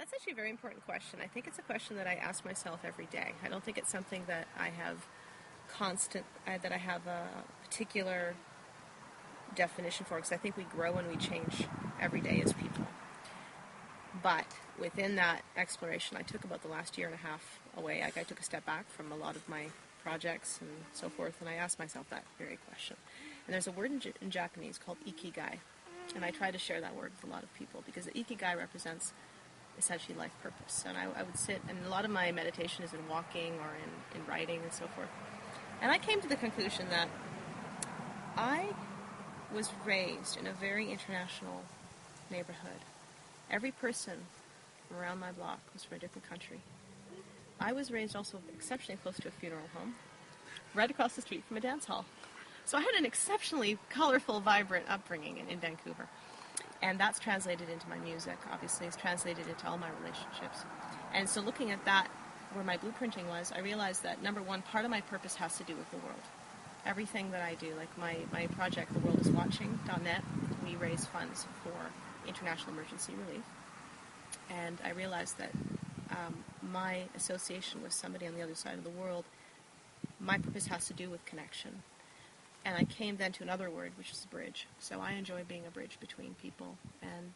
That's actually a very important question. I think it's a question that I ask myself every day. I don't think it's something that I have that I have a particular definition for, because I think we grow and we change every day as people. But within that exploration, I took about the last year and a half away. I took a step back from a lot of my projects and so forth, and I asked myself that very question. And there's a word in Japanese called ikigai, and I try to share that word with a lot of people because the ikigai represents essentially life purpose. And I would sit, and a lot of my meditation is in walking or in writing and so forth. And I came to the conclusion that I was raised in a very international neighborhood. Every person around my block was from a different country. I was raised also exceptionally close to a funeral home, right across the street from a dance hall. So I had an exceptionally colorful, vibrant upbringing in Vancouver. And that's translated into my music, obviously. It's translated into all my relationships. And so looking at that, where my blueprinting was, I realized that, number one, part of my purpose has to do with the world. Everything that I do, like my project, theworldiswatching.net, we raise funds for international emergency relief. And I realized that my association with somebody on the other side of the world, my purpose has to do with connection. And I came then to another word, which is bridge. So I enjoy being a bridge between people and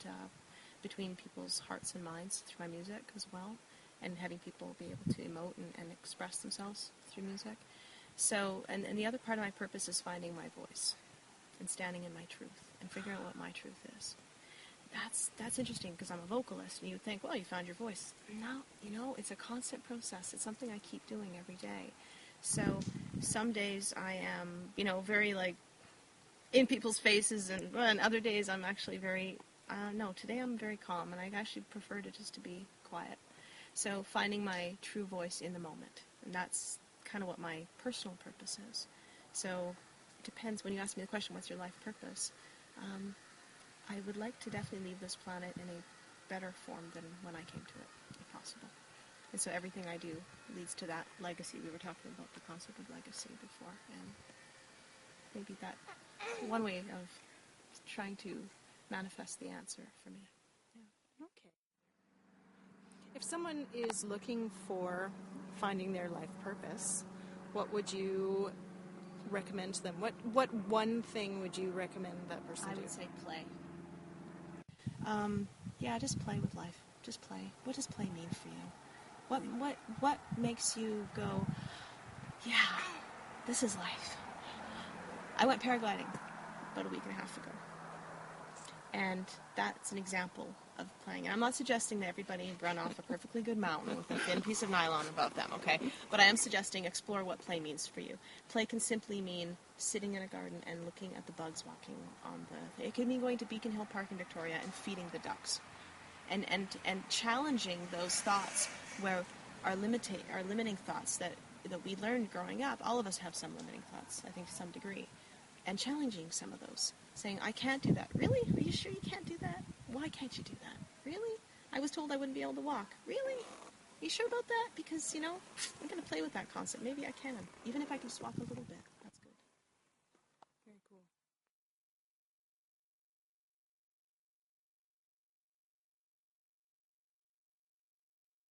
between people's hearts and minds through my music as well, and having people be able to emote and express themselves through music. So, and the other part of my purpose is finding my voice and standing in my truth and figuring out what my truth is. That's interesting because I'm a vocalist, and you would think, well, you found your voice. No, it's a constant process. It's something I keep doing every day. So some days I am, very like in people's faces, and other days I'm actually very, today I'm very calm, and I actually prefer to just to be quiet. So finding my true voice in the moment, and that's kind of what my personal purpose is. So it depends. When you ask me the question, what's your life purpose? I would like to definitely leave this planet in a better form than when I came to it, if possible. And so everything I do leads to that legacy. We were talking about the concept of legacy before, and maybe that's one way of trying to manifest the answer for me. Yeah. Okay. If someone is looking for finding their life purpose, what would you recommend to them? What one thing would you recommend that person do? I would say play. Just play with life. Just play. What does play mean for you? What makes you go, yeah, this is life? I went paragliding about a week and a half ago. And that's an example of playing. And I'm not suggesting that everybody run off a perfectly good mountain with a thin piece of nylon above them, okay? But I am suggesting explore what play means for you. Play can simply mean sitting in a garden and looking at the bugs walking on the... It could mean going to Beacon Hill Park in Victoria and feeding the ducks. And challenging those thoughts where our limiting thoughts that we learned growing up. All of us have some limiting thoughts, I think, to some degree. And challenging some of those. Saying, I can't do that. Really? Are you sure you can't do that? Why can't you do that? Really? I was told I wouldn't be able to walk. Really? Are you sure about that? Because, I'm going to play with that concept. Maybe I can. Even if I can just walk a little bit.